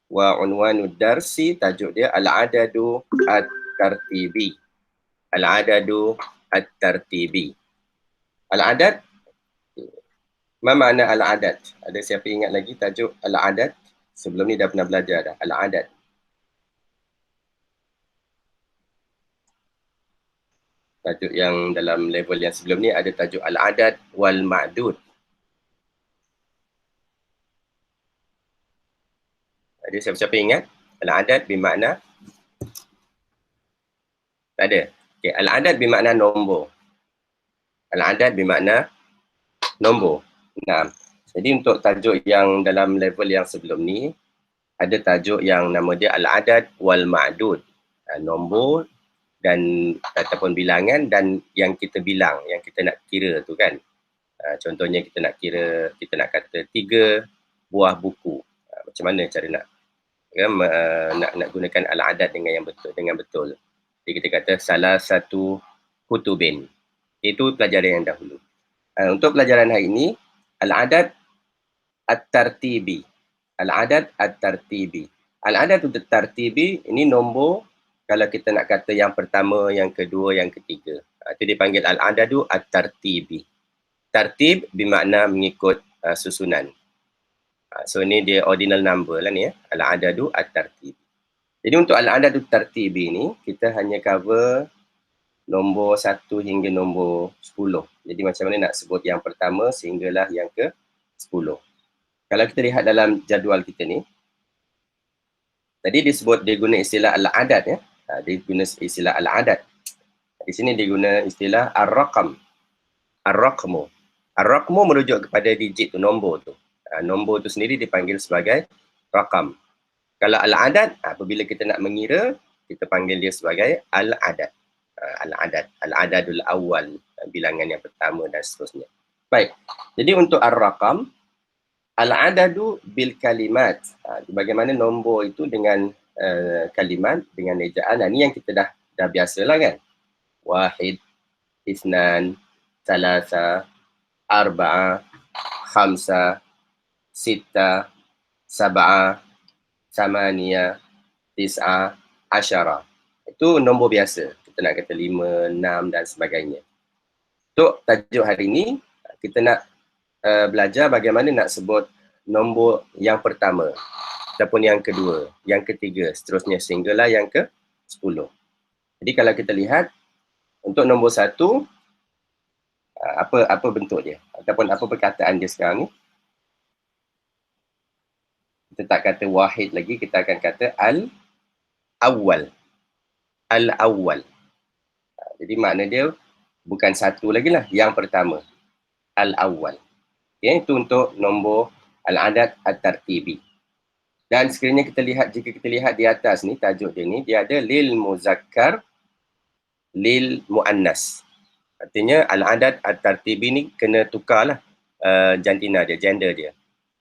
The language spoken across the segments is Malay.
Wa unwanud darsi, tajuk dia al-adadu at-tartibi. Al-adadu at-tartibi. Al-adad, apa makna al-adad? Ada siapa ingat lagi tajuk al-adad? Sebelum ni dah pernah belajar dah, al-adad. Tajuk yang dalam level yang sebelum ni ada tajuk al-adad wal ma'dud. Ada siapa-siapa ingat? Al-adad bermakna? Tak ada. Okay. Al-adad bermakna nombor. Al-adad bermakna nombor. Nah, jadi untuk tajuk yang dalam level yang sebelum ni, ada tajuk yang nama dia al-adad wal ma'dud. Nombor dan ataupun bilangan dan yang kita bilang, yang kita nak kira tu kan. Contohnya kita nak kira, kita nak kata 3 buah buku. Macam mana cara nak gunakan al-adad dengan yang betul, Jadi kita kata salah satu kutubin. Itu pelajaran yang dahulu. Untuk pelajaran hari ini, al-adad at-tartibi. Al-adad at-tartibi. Al-adad at-tartibi ini nombor kalau kita nak kata yang pertama, yang kedua, yang ketiga. Itu dipanggil al-adadu at-tartibi. Tartib bermakna mengikut susunan. So ni dia ordinal number lah ni ya. Al-adadu at-tartibi. Jadi untuk al-adadu at-tartibi ni, kita hanya cover nombor 1 hingga nombor 10. Jadi macam mana nak sebut yang pertama sehinggalah yang ke 10. Kalau kita lihat dalam jadual kita ni, tadi disebut dia guna istilah al-adad ya. Dia guna istilah al-adad. Di sini dia guna istilah ar-raqam. Ar-raqmu. Ar-raqmu merujuk kepada digit tu, nombor tu. Nombor tu sendiri dipanggil sebagai raqam. Kalau al-adad, apabila kita nak mengira, kita panggil dia sebagai al-adad. Al-adad. Al-adadul awal, bilangan yang pertama dan seterusnya. Baik, jadi untuk ar-raqam, al-adadu bil kalimat. Bagaimana nombor itu dengan kalimat, dengan ejaan. Ini yang kita dah biasalah kan. Wahid, isnan, salasa, arba'a, khamsa, sita, sab'a, samania, tis'a, asyara. Itu nombor biasa. Kita nak kata 5, 6 dan sebagainya. Untuk tajuk hari ini, kita nak belajar bagaimana nak sebut nombor yang pertama ataupun yang kedua, yang ketiga, seterusnya sehinggalah yang ke-10. Jadi kalau kita lihat untuk nombor 1, apa bentuk dia ataupun apa perkataan dia sekarang ni? Kita tak kata wahid lagi, kita akan kata al-awwal. Al-awwal. Jadi makna dia bukan 1 lagi lah, yang pertama. Al-awwal. Okay, itu untuk nombor al-adad at-tartibi. Dan sekiranya kita lihat, jika kita lihat di atas ni, tajuk dia ni, dia ada lil muzakkar, lil muannas. Artinya al-adad at-tartibi ni kena tukarlah jantina dia, gender dia.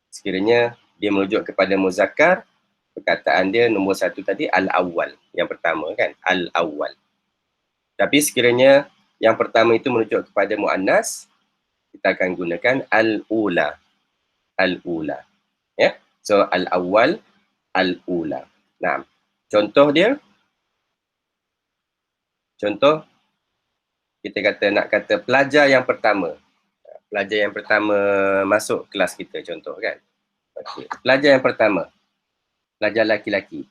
Sekiranya dia merujuk kepada muzakkar, perkataan dia nombor 1 tadi al-awwal, yang pertama kan, al-awwal. Tapi sekiranya yang pertama itu merujuk kepada muannas, kita akan gunakan al-ula. Al-ula. Ya. So al-awwal, al-ula. Nah, contoh dia. Contoh kita kata nak kata pelajar yang pertama. Pelajar yang pertama masuk kelas kita, contoh kan. Okey. Pelajar yang pertama. Pelajar laki-laki.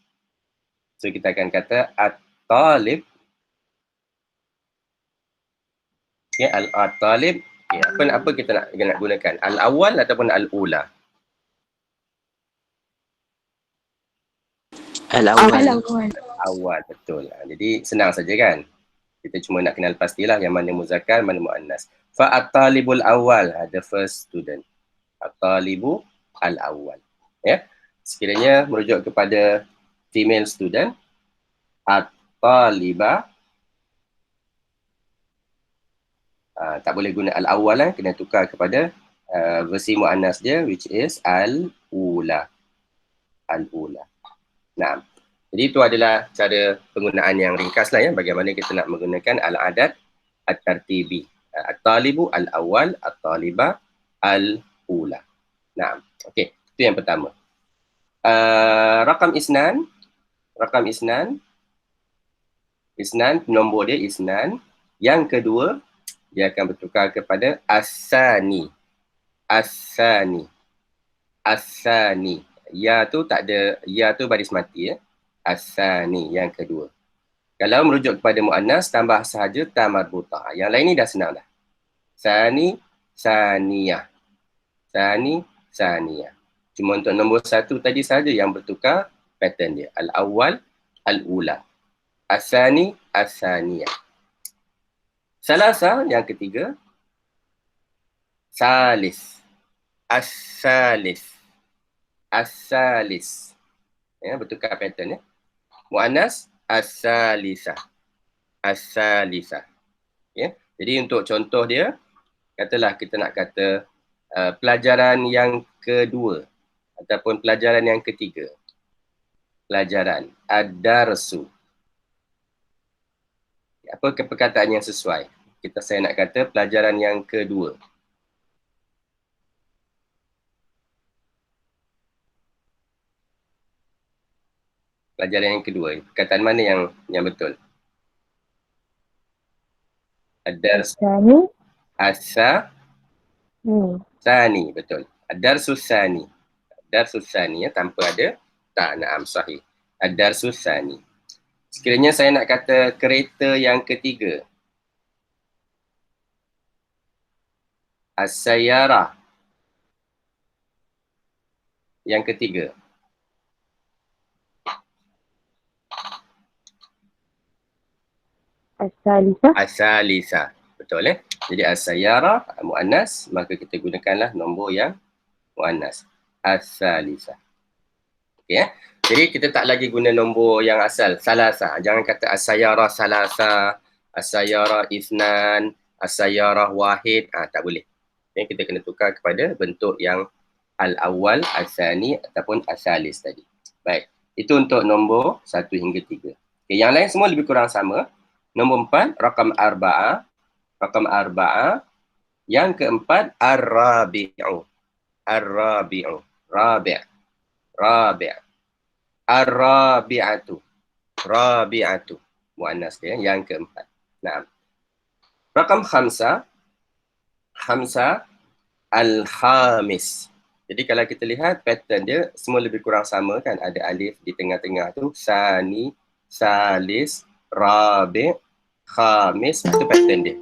So kita akan kata at-talib. Okay, al-talib. Okay, apa kita nak gunakan? Al-awwal ataupun al-ula? Al-awwal. Awal, betul. Jadi senang saja kan? Kita cuma nak kenal pastilah yang mana muzakkar, mana muannas. Fa at-talibul awwal, the first student. At-talibu al-awwal. Ya. Sekiranya merujuk kepada female student, at-taliba, tak boleh guna al-awwal, kena tukar kepada versi muannas dia, which is al-ula. Al-ula. Nah, jadi itu adalah cara penggunaan yang ringkas lah ya, bagaimana kita nak menggunakan al-adad at-tartibi. At-talibu al-awwal, at-taliba al-ula. Nah, okey, itu yang pertama. Rakam isnan, nombor dia isnan. Yang kedua, dia akan bertukar kepada asani. Ya tu tak ada, ya tu baris mati ya. Asani yang kedua. Kalau merujuk kepada muannas, tambah sahaja ta marbutah. Yang lain ni dah senang dah. Sani, saniyah. Cuma untuk nombor satu tadi saja yang bertukar pattern dia. Al-awwal, al-ula. Asani, asaniyah. Salasa yang ketiga. Salis. As-salis. Ya, bertukar pattern ya. Muannas, as-salisah. Ya. Jadi untuk contoh dia, katalah kita nak kata pelajaran yang kedua ataupun pelajaran yang ketiga. Pelajaran ad-darsu. Apa perkataan yang sesuai? Saya nak kata pelajaran yang kedua. Pelajaran yang kedua. Perkataan mana yang betul? Ad-darsu. Sani, betul. Ad-darsu sani. Ad-darsu sani ya, tanpa ada tak, na'am, sahih. Ad-darsu sani. Sekiranya saya nak kata kereta yang ketiga. As-sayyarah. Yang ketiga. As-salisah. Betul eh? Jadi as-sayyarah muannas, maka kita gunakanlah nombor yang muannas. As-salisah. Okey eh? Jadi kita tak lagi guna nombor yang asal, salasa. Jangan kata as-sayyarah salasa, as-sayyarah isnan, as-sayyarah wahid. Tak boleh. Okay, kita kena tukar kepada bentuk yang al-awwal, as-sani ataupun as-salis tadi. Baik. Itu untuk nombor 1 hingga 3. Okay, yang lain semua lebih kurang sama. Nombor 4, rakam arba'ah. Yang keempat, ar-rabi'u. Rabi'. Ar-rabi'atu. Muannas dia yang keempat. Nah. Rakam khamsa. Al-khamis. Jadi kalau kita lihat pattern dia semua lebih kurang sama kan. Ada alif di tengah-tengah tu. Sani, salis, rabi', khamis. Itu pattern dia.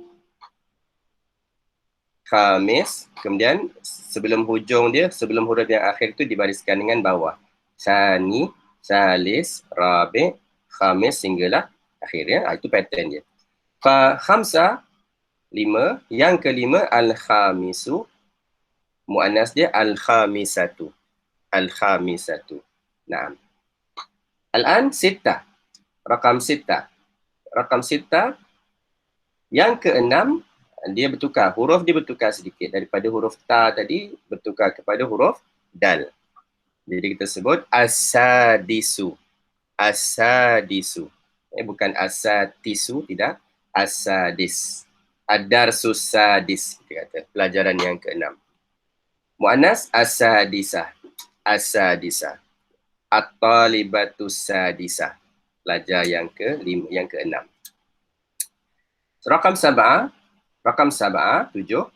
Khamis. Kemudian sebelum hujung dia, sebelum huruf yang akhir tu dibariskan dengan bawah. Sani, salis, rabi', khamis sehinggalah akhirnya. Itu pattern dia. Khamsa, 5. Yang kelima, al-khamisu. Muannas dia al-khamisatu. Naam. Al-an, sita. Rakam sita. Yang keenam, dia bertukar. Huruf dia bertukar sedikit. Daripada huruf ta tadi, bertukar kepada huruf dal. Jadi kita sebut as-sadisu. Bukan as-satisu, tidak. As-sadis. Ad-darsus sadis, kita kata. Pelajaran yang keenam. Mu'annas as-sadisah. At-talibatus sadisah. Pelajar yang keenam. Rakam sab'ah, 7.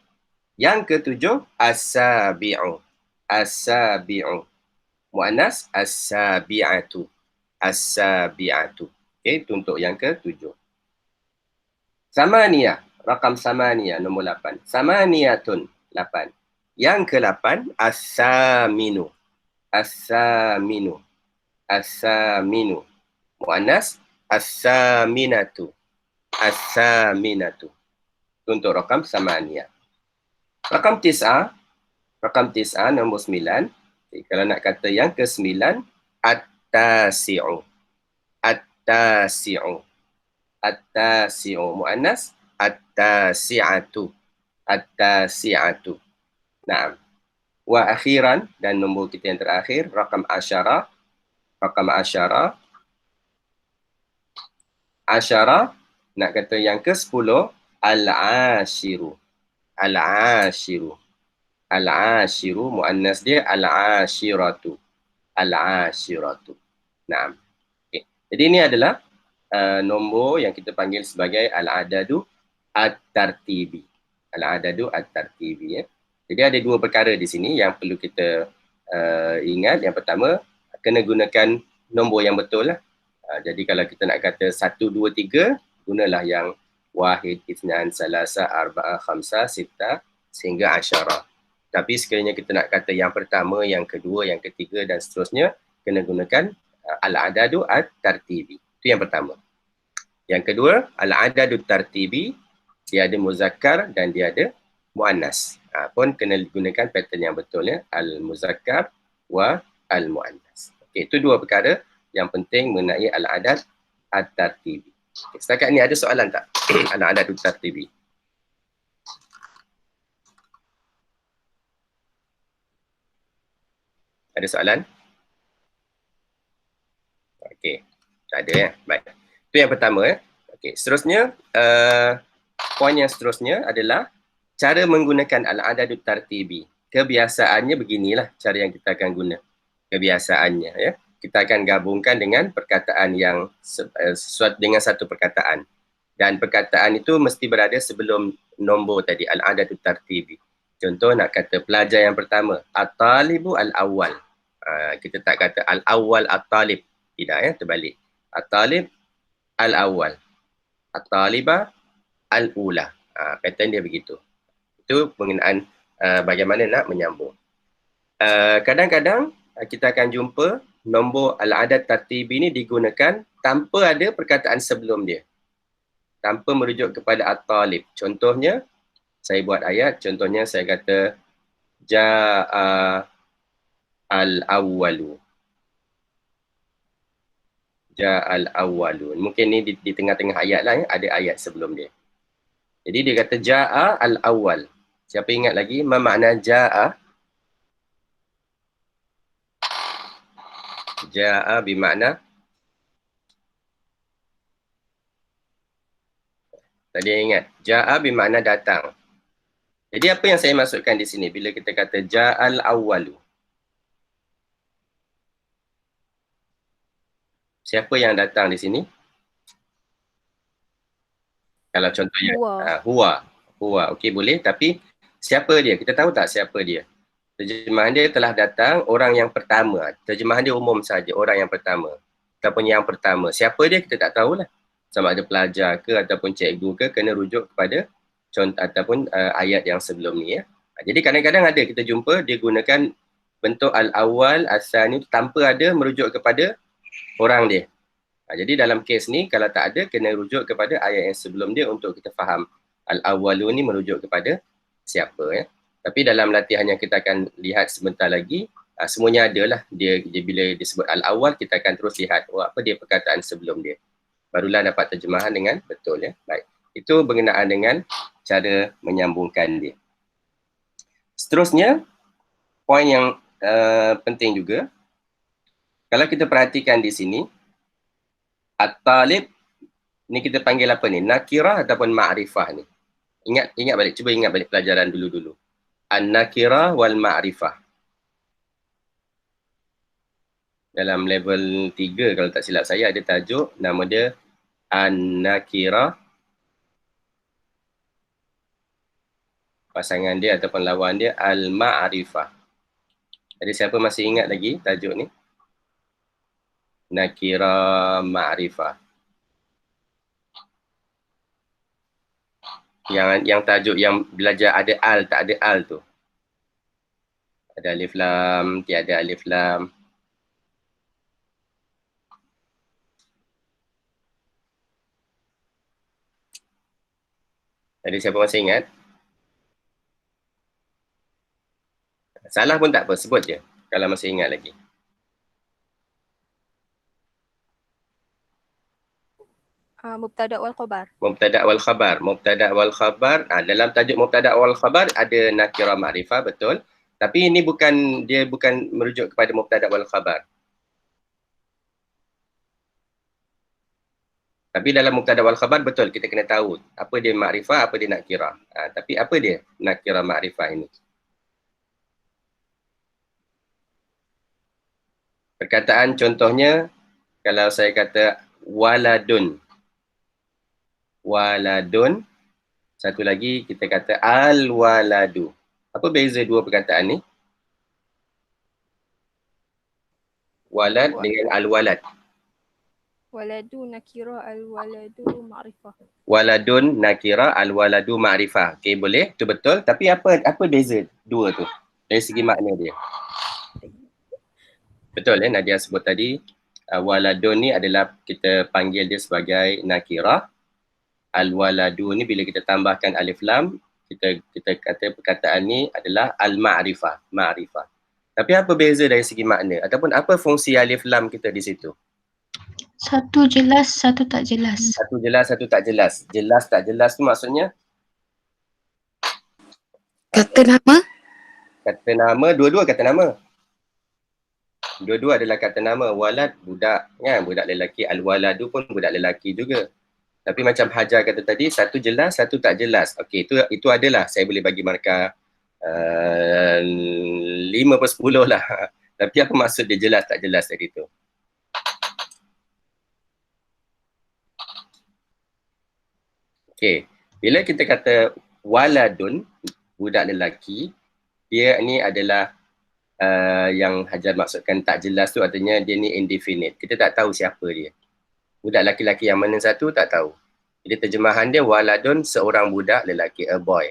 Yang ketujuh, as-sabi'u. Mu'annas as-sabi'atu. Okey, itu untuk yang ketujuh. Samaniyah, rakam samaniyah, nombor 8. Samaniyatun, 8. Yang ke-8, as-saminu. Mu'annas as-saminatu. Untuk rakam samaniyah. Rakam tis'ah, nombor 9. Okay, kalau nak kata yang ke-9, at-tasi'u. Mu'annas at-tasi'atu. Naam. Wa akhiran, dan nombor kita yang terakhir, rakam asyara. Nak kata yang ke-10, al-ashiru. Mu'annas dia al-ashiratu. al-ashiratu. Naam. Okay. Jadi ini adalah nombor yang kita panggil sebagai al-adadu at-tartibi. Al-adadu at-tartibi, ya. Jadi ada dua perkara di sini yang perlu kita ingat. Yang pertama, kena gunakan nombor yang betul lah. Jadi kalau kita nak kata 1, 2, 3, gunalah yang wahid, itsnan, salasa, arba'ah, khamsah, sittah sehingga asyara. Tapi sekiranya kita nak kata yang pertama, yang kedua, yang ketiga dan seterusnya, kena gunakan al-adadu at-tartibi. Itu yang pertama. Yang kedua, al-adadu tartibi, dia ada muzakkar dan dia ada muannas. Pun kena gunakan pattern yang betul, ya, al-muzakkar wa al-muannas. Okey, itu dua perkara yang penting mengenai al-adad at-tartibi. Okay, setakat ni ada soalan tak? Al-adad at-tartibi. Ada soalan? Okey, tak ada, ya. Baik. Itu yang pertama, ya. Okey, seterusnya poin yang seterusnya adalah cara menggunakan al-adad at-tartibi. Kebiasaannya beginilah cara yang kita akan guna. Kebiasaannya, ya. Kita akan gabungkan dengan perkataan yang sesuatu dengan satu perkataan. Dan perkataan itu mesti berada sebelum nombor tadi, al-adad at-tartibi. Contoh nak kata pelajar yang pertama, at-talibu al-awwal. Kita tak kata al-awwal at-talib. Tidak, ya, terbalik. At-talib al-awwal. At-talibah al-ula. Pattern dia begitu. Itu mengenaan bagaimana nak menyambung. Kadang-kadang kita akan jumpa nombor al-adad tartibi ini digunakan tanpa ada perkataan sebelum dia. Tanpa merujuk kepada at-talib. Contohnya, saya buat ayat. Contohnya saya kata ja'a al-awwalu. Ja'a al-awwalu. Mungkin ni di tengah-tengah ayat lah, ya. Ada ayat sebelum dia. Jadi dia kata ja'a al-awwal. Siapa ingat lagi ma makna ja'a? Ja'a bermakna tadi ingat, ja'a bermakna datang. Jadi apa yang saya maksudkan di sini bila kita kata ja'al awwalu? Siapa yang datang di sini? Kalau contohnya huwa. Okey, boleh, tapi siapa dia? Kita tahu tak siapa dia? Terjemahan dia telah datang orang yang pertama. Terjemahan dia umum saja, orang yang pertama. Ataupun yang pertama. Siapa dia kita tak tahulah. Sama ada pelajar ke ataupun cikgu ke, kena rujuk kepada contoh ataupun ayat yang sebelum ni, ya. Jadi kadang-kadang ada kita jumpa dia gunakan bentuk al-awwal, as-sani tanpa ada merujuk kepada orang dia. Jadi dalam kes ni kalau tak ada, kena rujuk kepada ayat yang sebelum dia untuk kita faham al-awwalu ni merujuk kepada siapa, ya. Tapi dalam latihan yang kita akan lihat sebentar lagi, semuanya adalah dia bila disebut al-awwal, kita akan terus lihat apa dia perkataan sebelum dia. Barulah dapat terjemahan dengan betul, ya. Baik. Itu berkenaan dengan cara menyambungkan dia. Seterusnya, poin yang penting juga, kalau kita perhatikan di sini, at-talib ni kita panggil apa ni? Nakirah ataupun ma'rifah ni? Ingat balik, cuba ingat balik pelajaran dulu-dulu. An-nakirah wal ma'rifah. Dalam level 3 kalau tak silap saya ada tajuk nama dia an-nakirah, pasangan dia ataupun lawan dia al-ma'rifah. Jadi siapa masih ingat lagi tajuk ni? Nakirah ma'rifah. Yang tajuk yang belajar ada al, tak ada al tu. Ada alif lam, tiada alif lam. Jadi siapa masih ingat? Salah pun tak apa, sebut je kalau masih ingat lagi. Mubtada wal khabar. Mubtada wal khabar. Mubtada wal khabar. Dalam tajuk mubtada wal khabar ada nakirah ma'rifah, betul. Tapi ini bukan merujuk kepada mubtada wal khabar. Tapi dalam mubtada wal khabar betul kita kena tahu apa dia ma'rifah, apa dia nakirah. Tapi apa dia nakirah ma'rifah ini? Perkataan contohnya, kalau saya kata waladun. Waladun. Satu lagi kita kata al-waladu. Apa beza dua perkataan ni? Walad dengan al-walad. Waladu nakira, al-waladu ma'rifah. Waladun nakira, al-waladu ma'rifah. Okey, boleh? Itu betul. Tapi apa beza dua tu? Dari segi makna dia. Betul ya, Nadia sebut tadi. Waladun ni adalah kita panggil dia sebagai nakira. Al-waladu ni bila kita tambahkan alif lam, kita kata perkataan ni adalah al-ma'rifah. Ma'rifah. Tapi apa beza dari segi makna? Ataupun apa fungsi alif lam kita di situ? Satu jelas, satu tak jelas. Satu jelas, satu tak jelas. Jelas tak jelas tu maksudnya? Kata nama? Kata nama, dua-dua kata nama. Dua-dua adalah kata nama. Walad, budak. Kan? Budak lelaki. Al-waladu pun budak lelaki juga. Tapi macam Hajar kata tadi, satu jelas, satu tak jelas. Okey, itu adalah saya boleh bagi markah 5/10 lah. Tapi apa maksud dia jelas tak jelas tadi tu? Okey, bila kita kata waladun, budak lelaki, dia ni adalah yang Hajar maksudkan tak jelas tu, artinya dia ni indefinite. Kita tak tahu siapa dia. Budak lelaki yang mana satu tak tahu. Jadi terjemahan dia waladun, seorang budak lelaki, a boy.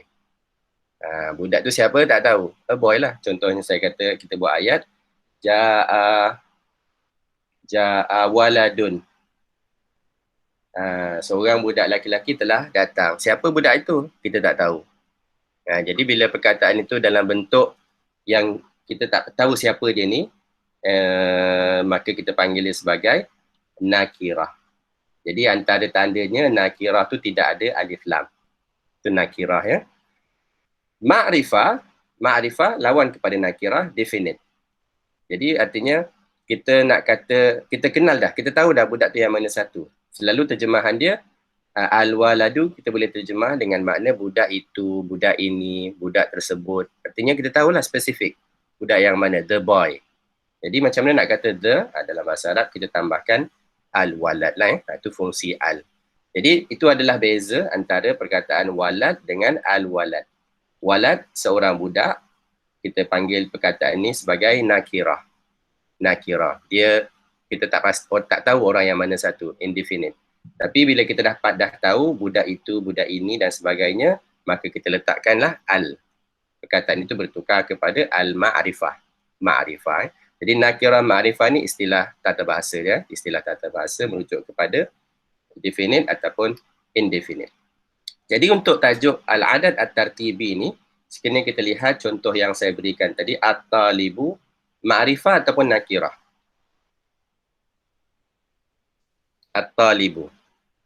Budak tu siapa tak tahu. A boy lah. Contohnya saya kata kita buat ayat Ja'a waladun. Seorang budak lelaki telah datang. Siapa budak itu? Kita tak tahu. Jadi bila perkataan itu dalam bentuk yang kita tak tahu siapa dia ni, maka kita panggil dia sebagai nakirah. Jadi antara tandanya nakirah tu tidak ada alif lam. Itu nakirah ya. Ma'rifah lawan kepada nakirah, definite. Jadi artinya kita nak kata, kita kenal dah, kita tahu dah budak tu yang mana satu. Selalu terjemahan dia al-waladu kita boleh terjemah dengan makna budak itu, budak ini, budak tersebut. Artinya kita tahulah spesifik budak yang mana, the boy. Jadi macam mana nak kata the, dalam bahasa Arab kita tambahkan al-walad lah itu fungsi al. Jadi itu adalah beza antara perkataan walad dengan al-walad. Walad seorang budak, kita panggil perkataan ini sebagai nakirah. Nakirah. Dia kita tak tahu orang yang mana satu, indefinite. Tapi bila kita dah tahu budak itu, budak ini dan sebagainya, maka kita letakkanlah al. Perkataan itu bertukar kepada al-ma'rifah. Ma'rifah. Jadi nakirah ma'rifah ni istilah tata bahasa dia. Istilah tata bahasa merujuk kepada definite ataupun indefinite. Jadi untuk tajuk al-adad at-tartibi ni, sekiranya kita lihat contoh yang saya berikan tadi, at-talibu, ma'rifah ataupun nakirah. At-talibu,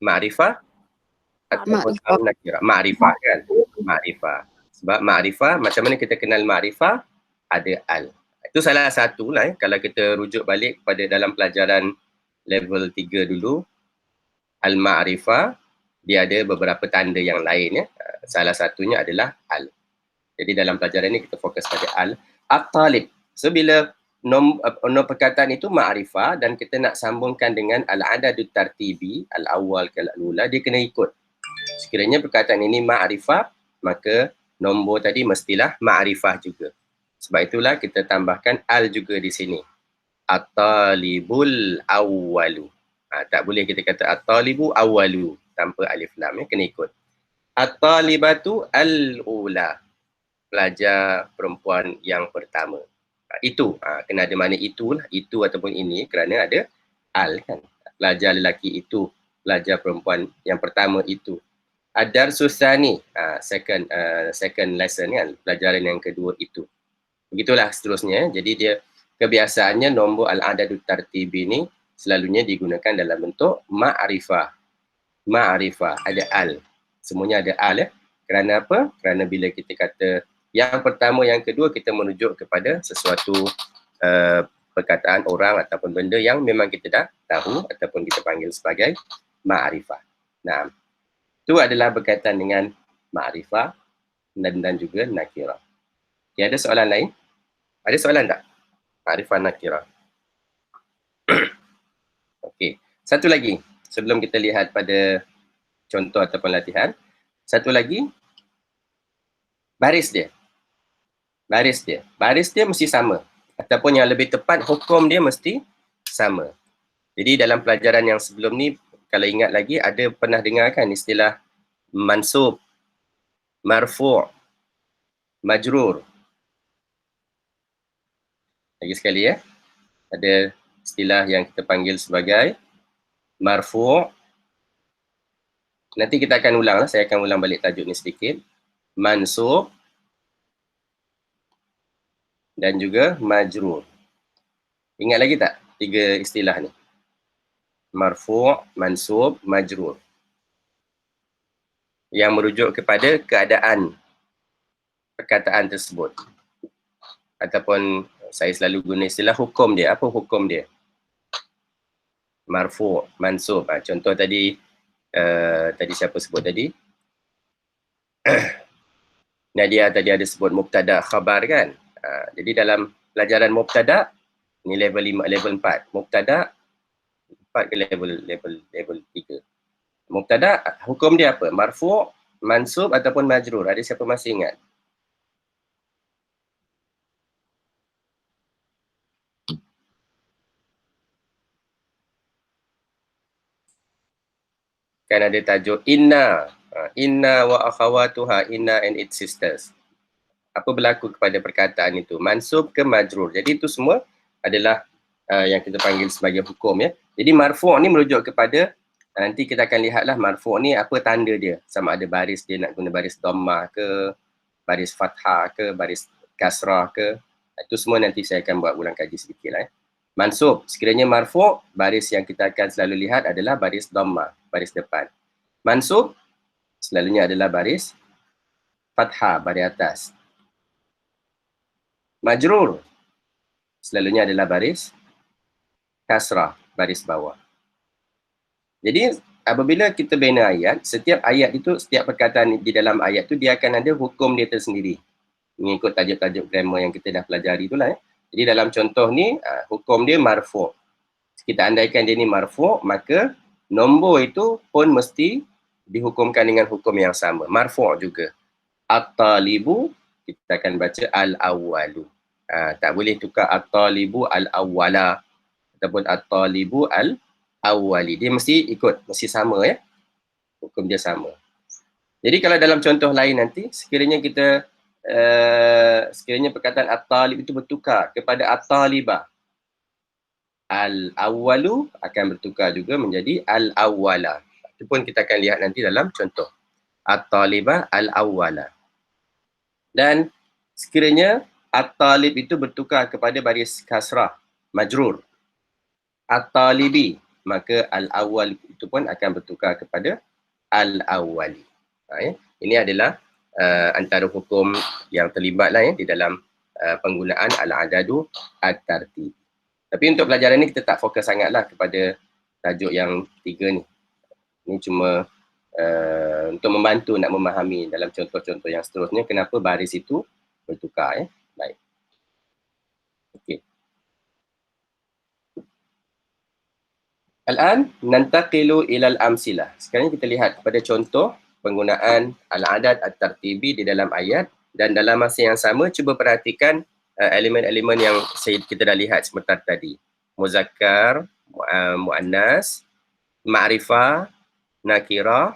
ma'rifah ataupun nakirah. Ma'rifah kan? Ma'rifah. Sebab ma'rifah, macam mana kita kenal ma'rifah? Ada al. Itu salah satu lah kalau kita rujuk balik kepada dalam pelajaran level 3 dulu, al-ma'rifah, dia ada beberapa tanda yang lain ya. Salah satunya adalah al. Jadi dalam pelajaran ini kita fokus pada al. At-talib. So bila nombor perkataan itu ma'rifah dan kita nak sambungkan dengan al-adadut tartibi, al-awwal ke al-ula, dia kena ikut. Sekiranya perkataan ini ma'rifah, maka nombor tadi mestilah ma'rifah juga. Sebab itulah kita tambahkan al juga di sini. At-talibul awwalu. Tak boleh kita kata at-talibu awwalu tanpa alif lam ya, kena ikut. At-talibatu al-ula. Pelajar perempuan yang pertama. Itu kena ada makna itulah, itu ataupun ini kerana ada al kan. Pelajar lelaki itu, pelajar perempuan yang pertama itu. Ad-darsus tsani, second lesson kan, pelajaran yang kedua itu. Begitulah seterusnya. Jadi dia kebiasaannya nombor al-adadut tartibi ini selalunya digunakan dalam bentuk ma'rifah. Ma'rifah, ada al. Semuanya ada al ya. Kerana apa? Kerana bila kita kata yang pertama, yang kedua, kita merujuk kepada sesuatu perkataan orang ataupun benda yang memang kita dah tahu ataupun kita panggil sebagai ma'rifah. Nah, itu adalah berkaitan dengan ma'rifah dan juga nakirah. Okay, ada soalan lain? Ada soalan tak? Ma'rifah nakirah. Okey. Satu lagi sebelum kita lihat pada contoh ataupun latihan. Satu lagi, baris dia. Baris dia. Baris dia mesti sama. Ataupun yang lebih tepat, hukum dia mesti sama. Jadi dalam pelajaran yang sebelum ni, kalau ingat lagi, ada pernah dengar kan istilah mansub, marfu', majrur. Lagi sekali ya. Ada istilah yang kita panggil sebagai marfu'. Nanti kita akan ulang lah. Saya akan ulang balik tajuk ni sedikit. Mansub dan juga majrur. Ingat lagi tak tiga istilah ni? Marfu', mansub, majrur. Yang merujuk kepada keadaan perkataan tersebut. Ataupun saya selalu guna istilah hukum dia. Apa hukum dia? Marfu', mansub. Contoh tadi, tadi siapa sebut tadi? Nadia tadi ada sebut mubtada khabar kan? Jadi dalam pelajaran mubtada, ni level 5, level 4. Mubtada 4 ke level 3. Mubtada, hukum dia apa? Marfu', mansub ataupun majrur. Ada siapa masih ingat? Kan ada tajuk inna. Inna wa akhawatuha, inna and its sisters. Apa berlaku kepada perkataan itu? Mansub ke majrur. Jadi itu semua adalah yang kita panggil sebagai hukum ya. Jadi marfu' ni merujuk kepada, nanti kita akan lihatlah marfu' ni apa tanda dia. Sama ada baris dia nak guna baris dhammah ke, baris fathah ke, baris kasrah ke. Itu semua nanti saya akan buat ulang kaji sedikit lah. Mansub, sekiranya marfu', baris yang kita akan selalu lihat adalah baris dhammah, baris depan. Mansub, selalunya adalah baris fathah, baris atas. Majrur, selalunya adalah baris kasrah, baris bawah. Jadi apabila kita bina ayat, setiap ayat itu, setiap perkataan di dalam ayat itu dia akan ada hukum dia tersendiri. Mengikut tajuk-tajuk grammar yang kita dah pelajari itulah ya. Jadi dalam contoh ni, hukum dia marfu'. Kita andaikan dia ni marfu', maka nombor itu pun mesti dihukumkan dengan hukum yang sama. Marfu' juga. At-talibu, kita akan baca al-awwalu. Tak boleh tukar at-talibu al-awwala ataupun at-talibu al-awwali. Dia mesti ikut, mesti sama ya. Hukum dia sama. Jadi kalau dalam contoh lain nanti, sekiranya kita sekiranya perkataan at-talib itu bertukar kepada at-talibah, al-awwalu akan bertukar juga menjadi al-awwala. Itu pun kita akan lihat nanti dalam contoh. At-talibah al-awwala. Dan sekiranya at-talib itu bertukar kepada baris kasrah, majrur, at-talibi, maka al-awwal itu pun akan bertukar kepada al-awwali. Ya. Ini adalah antara hukum yang terlibat lah ya, di dalam penggunaan al-adadu at-tartib. Tapi untuk pelajaran ni kita tak fokus sangatlah kepada tajuk yang 3 ni. Ini cuma untuk membantu nak memahami dalam contoh-contoh yang seterusnya kenapa baris itu bertukar ya. Baik. Okey. Al-an nantaqilu ilal amsilah. Sekarang kita lihat kepada contoh penggunaan al-adad at-tartibi di dalam ayat, dan dalam masa yang sama cuba perhatikan elemen-elemen yang kita dah lihat sebentar tadi. Muzakkar, muannas, ma'rifah, nakirah,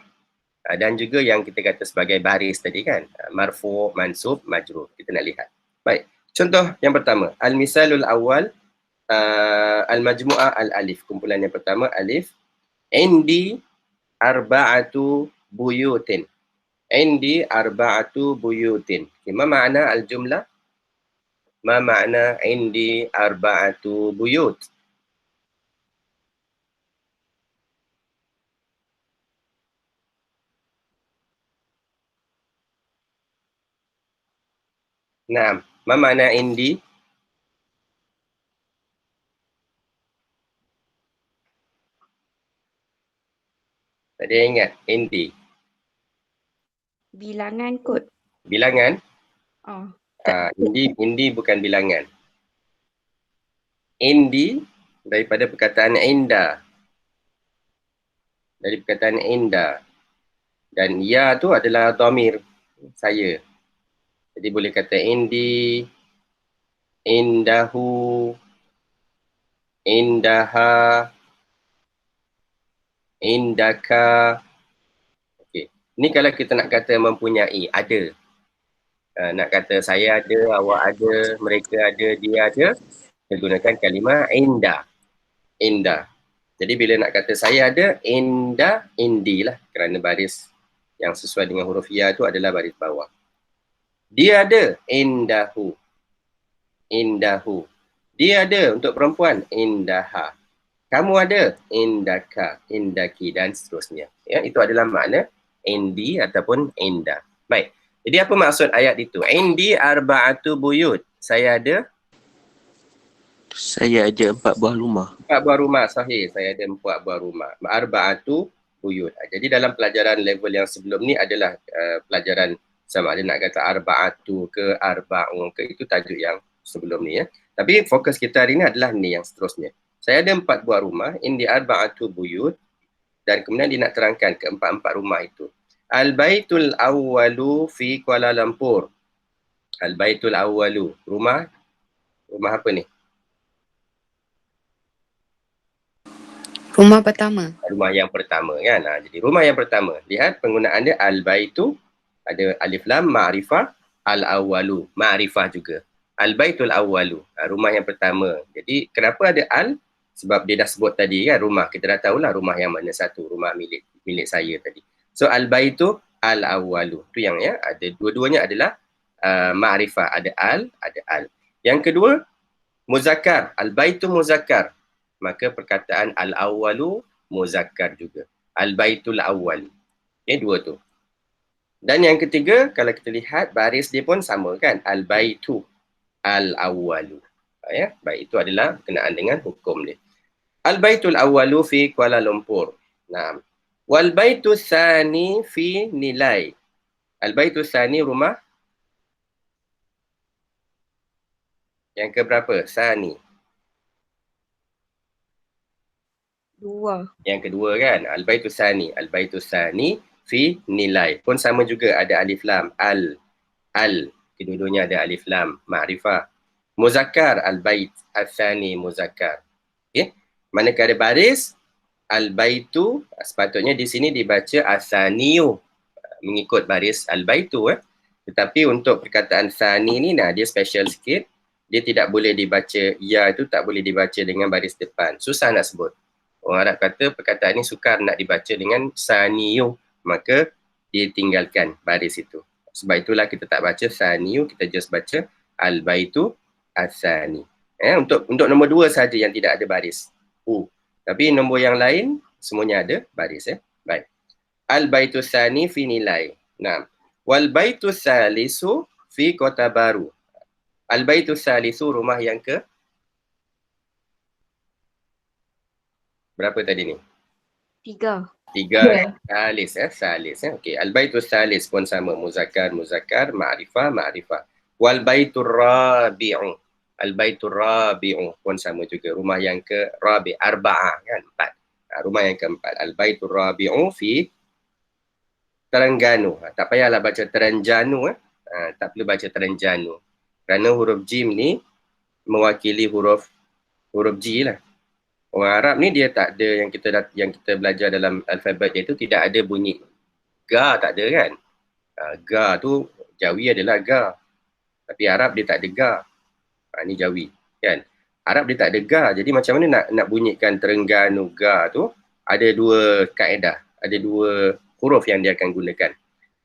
dan juga yang kita kata sebagai baris tadi kan, marfu', mansub, majrur. Kita nak lihat. Baik, contoh yang pertama, al-misalul awal, al-majmu'ah al-alif. Kumpulan yang pertama, alif. Indi arba'atu buyutin. Indi arba'atu buyutin. Okay, ma makna al-jumlah? Ma makna indi arba'atu buyut? Naam, ma makna indi? Tak ada ingat, indi. Bilangan kot. Bilangan? Oh. Indi bukan bilangan. Indi daripada perkataan inda. Dari perkataan inda. Dan ya tu adalah dhamir saya. Jadi boleh kata indi, indahu, indaha, indaka. Okey. Ni kalau kita nak kata mempunyai, ada. Nak kata saya ada, awak ada, mereka ada, dia ada, kita gunakan kalimah inda. Inda. Jadi bila nak kata saya ada, inda, indi lah. Kerana baris yang sesuai dengan huruf ya tu adalah baris bawah. Dia ada, indahu. Indahu. Dia ada untuk perempuan, indaha. Kamu ada, indaka, indaki dan seterusnya. Ya, itu adalah makna indi ataupun inda. Baik. Jadi apa maksud ayat itu? Indi arba'atu buyut. Saya ada 4 buah rumah. 4 buah rumah, sahih. Saya ada 4 buah rumah. Arba'atu buyut. Jadi dalam pelajaran level yang sebelum ni adalah pelajaran sama ada nak kata arba'atu ke arba'un ke, itu tajuk yang sebelum ni ya. Tapi fokus kita hari ni adalah ni yang seterusnya. Saya ada 4 buah rumah, indi arba'atu buyut, dan kemudian dia nak terangkan ke-4 rumah itu. Al-Baitul Awwalu fi Kuala Lumpur. Al-Baitul Awwalu. Rumah apa ni? Rumah pertama. Rumah yang pertama kan. Jadi rumah yang pertama. Lihat penggunaan dia Al-Baitu. Ada alif lam, ma'rifah. Al-Awwalu. Ma'rifah juga. Al-Baitul Awwalu. Rumah yang pertama. Jadi kenapa ada al? Sebab dia dah sebut tadi kan rumah. Kita dah tahulah rumah yang mana satu. Rumah milik saya tadi. So al-baitu al-awwalu. Itu yang ya, ada dua-duanya adalah ma'rifah, ada al. Yang kedua, muzakkar, al-baitu muzakkar. Maka perkataan al-awwalu muzakkar juga. Al-baitul awwal. Okay, dua tu. Dan yang ketiga, kalau kita lihat baris dia pun sama kan, al-baitu al-awwalu. Ya, baik, itu adalah berkenaan dengan hukum dia. Al-baitul awwalu fi Kuala Lumpur. Nah, wal baitu tsani fi Nilai. Al baitu tsani rumah yang ke berapa? Tsani. 2. Yang kedua kan? Al baitu tsani. Al baitu tsani fi Nilai. Pun sama juga ada alif lam. Al. Kedua-duanya ada alif lam. Ma'rifah. Muzakkar. Al bait. Al-tsani muzakkar. Okay. Manakala baris al-baitu, sepatutnya di sini dibaca as-saniyu, mengikut baris al-baitu. Tetapi untuk perkataan sani ni, dia special sikit. Dia tidak boleh dibaca, ya itu tak boleh dibaca dengan baris depan. Susah nak sebut. Orang Arab kata perkataan ni sukar nak dibaca dengan saniyu. Maka dia tinggalkan baris itu. Sebab itulah kita tak baca saniyu, kita just baca al-baitu as-sani. Untuk nombor 2 saja yang tidak ada baris. Tapi nombor yang lain semuanya ada baris. Baik. Al-baitu tsani fi Nilai. Nah. Wal baitu tsalisu fi Kota Baru. Al-baitu tsalisu rumah yang ke berapa tadi ni? 3. 3. Salis. Okey. Al-baitu tsalis pun sama, muzakkar, ma'rifah. Wal baitur rabi'u. Al-baitur rabi'u pun sama juga. Rumah yang ke rabi' arba'ah kan, 4. Rumah yang keempat. Al-baitur rabi'u fi Terengganu. Tak payahlah baca Terengganu. Tak perlu baca Terengganu. Kerana huruf jim ni mewakili huruf G lah. Orang Arab ni dia tak ada yang kita belajar dalam alfabet dia tu, tidak ada bunyi ga, tak ada kan. Ga tu Jawi adalah ga. Tapi Arab dia tak ada ga. Ni Jawi kan. Arab dia tak ada ga. Jadi macam mana nak bunyikan Terengganu ga tu, ada 2 kaedah, ada 2 huruf yang dia akan gunakan.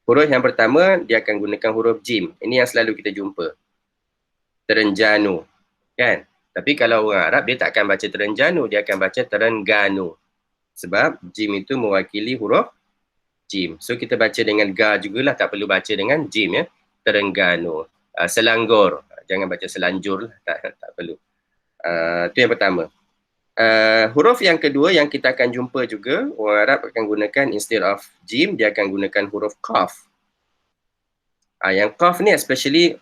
Huruf yang pertama dia akan gunakan huruf jim. Ini yang selalu kita jumpa. Terengganu kan. Tapi kalau orang Arab dia tak akan baca Terengganu, dia akan baca Terengganu. Sebab jim itu mewakili huruf jim. So kita baca dengan ga jugalah, tak perlu baca dengan jim ya. Terengganu. Selangor. Jangan baca selanjur lah, tak perlu. Itu yang pertama. Huruf yang kedua yang kita akan jumpa juga, orang Arab akan gunakan instead of jim, dia akan gunakan huruf qaf. Yang qaf ni especially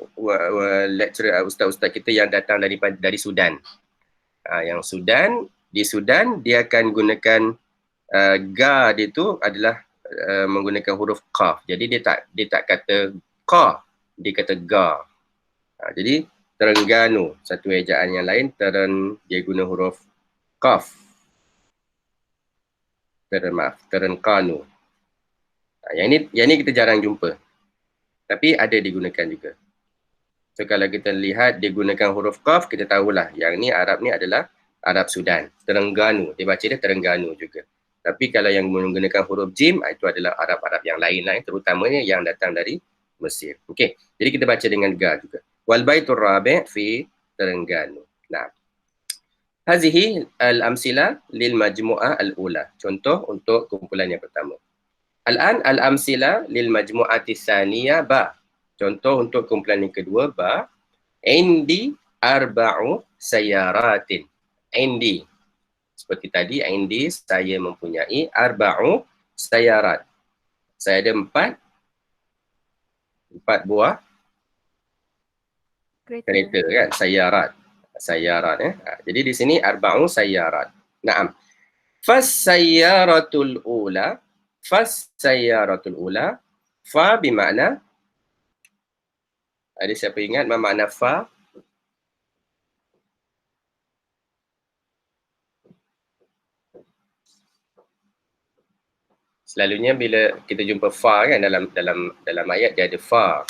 lecturer ustaz-ustaz kita yang datang dari Sudan. Yang Sudan, di Sudan dia akan gunakan ga dia tu adalah menggunakan huruf qaf. Jadi dia tak kata qa, dia kata ga. Jadi Terengganu, satu ejaan yang lain dia guna huruf qaf. Terengganu. Yang ini kita jarang jumpa. Tapi ada digunakan juga. So kalau kita lihat dia gunakan huruf qaf, kita tahulah yang ni Arab ni adalah Arab Sudan. Terengganu, dia baca dia Terengganu juga. Tapi kalau yang menggunakan huruf jim, itu adalah Arab-Arab yang lain lah, terutamanya yang datang dari Mesir. Okey, jadi kita baca dengan ga juga. Wal baitur rabi' fi Terengganu. Nah, hazihi al-amsila lil majmu'ah al-ula. Contoh untuk kumpulan yang pertama. Al-an al-amsila lil majmu'ati tsaniyah ba. Contoh untuk kumpulan yang kedua ba. Indi arba'u sayyaratin. Indi. Seperti tadi, indi saya mempunyai arba'u sayyarat. Saya ada 4 buah kereta kan, sayyarat. Jadi di sini arba'u sayyarat. Naam. Fasayyaratul ula, fa bermakna, ada siapa ingat apa makna fa? Selalunya bila kita jumpa fa kan dalam ayat dia ada fa.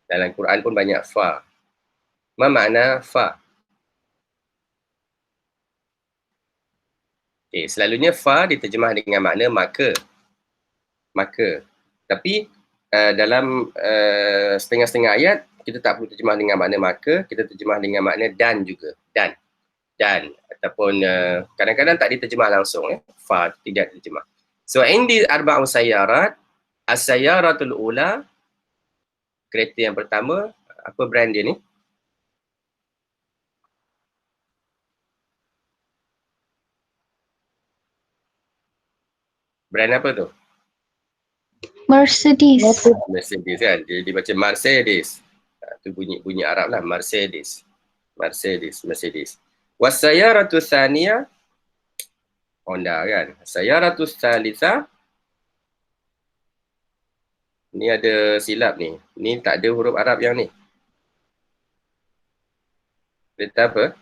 Dalam Quran pun banyak fa. Apa makna fa? Okay, selalunya fa diterjemah dengan makna maka. Tapi dalam setengah-setengah ayat kita tak perlu terjemah dengan makna maka, kita terjemah dengan makna dan juga. Dan ataupun kadang-kadang tak diterjemah langsung, fa tidak diterjemah. So indi arba'u sayyarat, as-sayyaratul ula, kereta yang pertama, apa brand dia ni? Brand apa tu? Mercedes. Mercedes kan, dia dibaca Mercedes. Tu bunyi Arab lah, Mercedes. Was-sayyaratu tsaniyah, Honda kan. Sayyaratus salisa, ni ada silap ni. Ni tak ada huruf Arab yang ni. Kereta apa?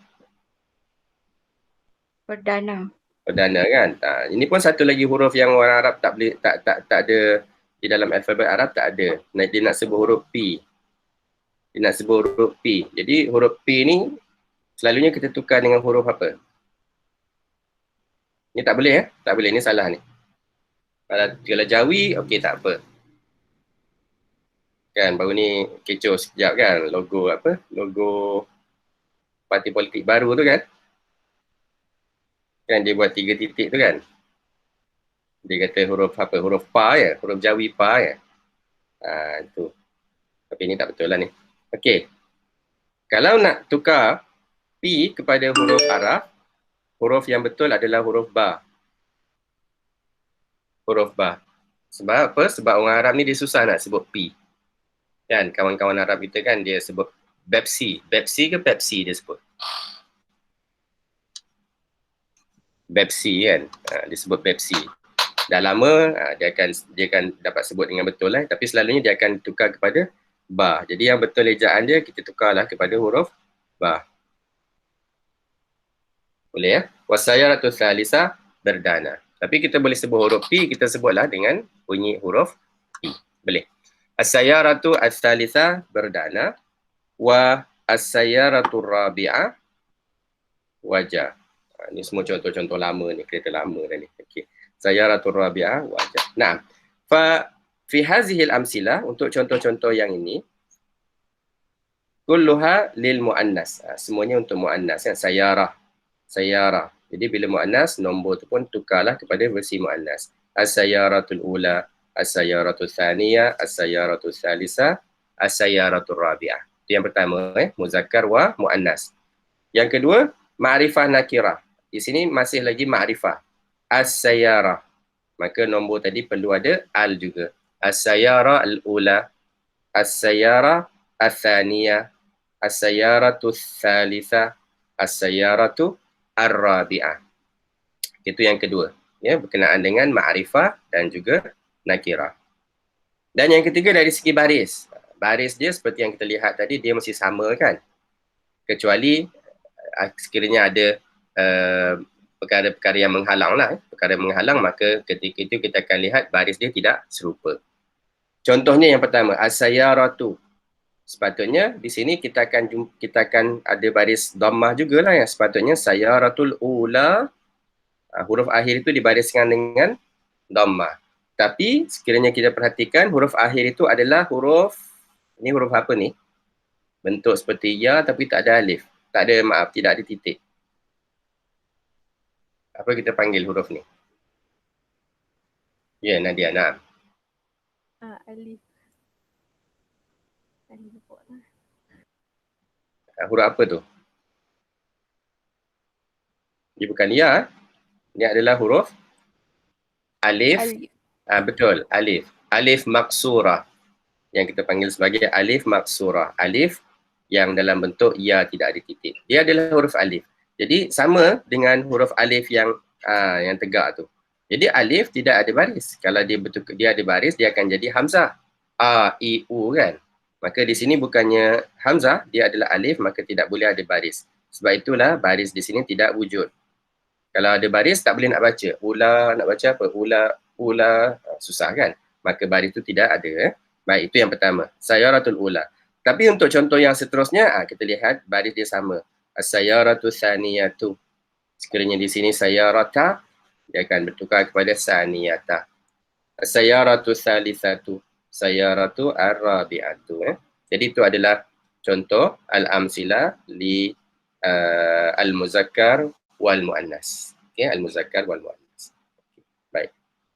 Perdana. Perdana kan. Ini pun satu lagi huruf yang orang Arab tak boleh tak ada di dalam alfabet Arab, tak ada. Dia nak sebut huruf P. Jadi huruf P ni selalunya kita tukar dengan huruf apa? Ni tak boleh tak boleh, ni salah ni. Kalau Jawi, okey tak apa. Kan baru ni kecoh sekejap kan, logo parti politik baru tu kan. Kan dia buat 3 titik tu kan. Dia kata huruf apa? Huruf pa ya, huruf Jawi pa ya. Itu. Tapi ni tak betul lah ni. Okey. Kalau nak tukar P kepada huruf Arab, huruf yang betul adalah huruf ba. Sebab apa? Sebab orang Arab ni dia susah nak sebut P. Kan kawan-kawan Arab kita kan dia sebut Pepsi. Pepsi ke Pepsi dia sebut? Pepsi kan. Dia sebut Pepsi. Dah lama dia akan dapat sebut dengan betul lah. Tapi selalunya dia akan tukar kepada ba. Jadi yang betul ejaan dia kita tukarlah kepada huruf ba. Boleh ya? Wasayyaratu tsalisa berdana. Tapi kita boleh sebut huruf P, kita sebutlah dengan bunyi huruf P. Boleh. As-sayyaratu ats-tsalisa berdana wa as-sayyaratu rabi'ah wajah. Ini semua contoh-contoh lama ni, kereta lama dah ni. Okey. Sayyaratu rabi'ah wajah. Nah, fa fi hadhihi al-amsilah, untuk contoh-contoh yang ini, kulluha lil muannas. Semuanya untuk muannas kan, sayyarah. Jadi bila muannas, nombor tu pun tukarlah kepada versi muannas. As-sayyaratul ula, as-sayyaratul tsaniyah, as-sayyaratul tsalisa, as-sayyaratul rabi'ah. Itu yang pertama, muzakkar wa muannas. Yang kedua, ma'rifah nakirah. Di sini masih lagi ma'rifah. As-sayyarah. Maka nombor tadi perlu ada al juga. As-sayyarah al-ula, as-sayyarah al-thaniyah, as-sayyaratul tsalisa, as-sayyaratu ar-rabi'ah. Itu yang kedua. Ya, berkenaan dengan ma'rifah dan juga nakirah. Dan yang ketiga dari segi baris. Baris dia seperti yang kita lihat tadi, dia mesti sama kan. Kecuali sekiranya ada perkara-perkara yang menghalang lah. Perkara menghalang, maka ketika itu kita akan lihat baris dia tidak serupa. Contohnya yang pertama, as-sayyaratu. Sepatutnya di sini kita akan ada baris dhammah jugalah yang sepatutnya sayyaratul ula. Huruf akhir itu dibariskan dengan dhammah. Tapi sekiranya kita perhatikan huruf akhir itu adalah huruf, ini huruf apa ni? Bentuk seperti ya tapi tak ada alif. Tak ada, maaf, tidak ada titik. Apa kita panggil huruf ni? Ya, Nadia, nah. Alif. Alif buat lah. Huruf apa tu? Dia bukan ya. Ini adalah huruf alif. Alif. Betul, alif. Alif maksurah. Yang kita panggil sebagai alif maksurah. Alif yang dalam bentuk ya tidak ada titik. Dia adalah huruf alif. Jadi sama dengan huruf alif yang tegak tu. Jadi alif tidak ada baris. Kalau dia ada baris, dia akan jadi hamzah. A, I, U kan. Maka di sini bukannya hamzah, dia adalah alif, maka tidak boleh ada baris. Sebab itulah baris di sini tidak wujud. Kalau ada baris tak boleh nak baca. Ula, nak baca apa? Ula, susah kan? Maka baris itu tidak ada. Baik, itu yang pertama. Sayyaratul ula. Tapi untuk contoh yang seterusnya, kita lihat baris dia sama. As-sayyaratu thaniyatu. Sekiranya di sini sayyarata, dia akan bertukar kepada saniyata. As-sayyaratu thalithatu. Sayyaratu ar-rabi'atu. Jadi itu adalah contoh al-amsila li al-muzakkar wal muannas. Okay, al-muzakkar wal muannas.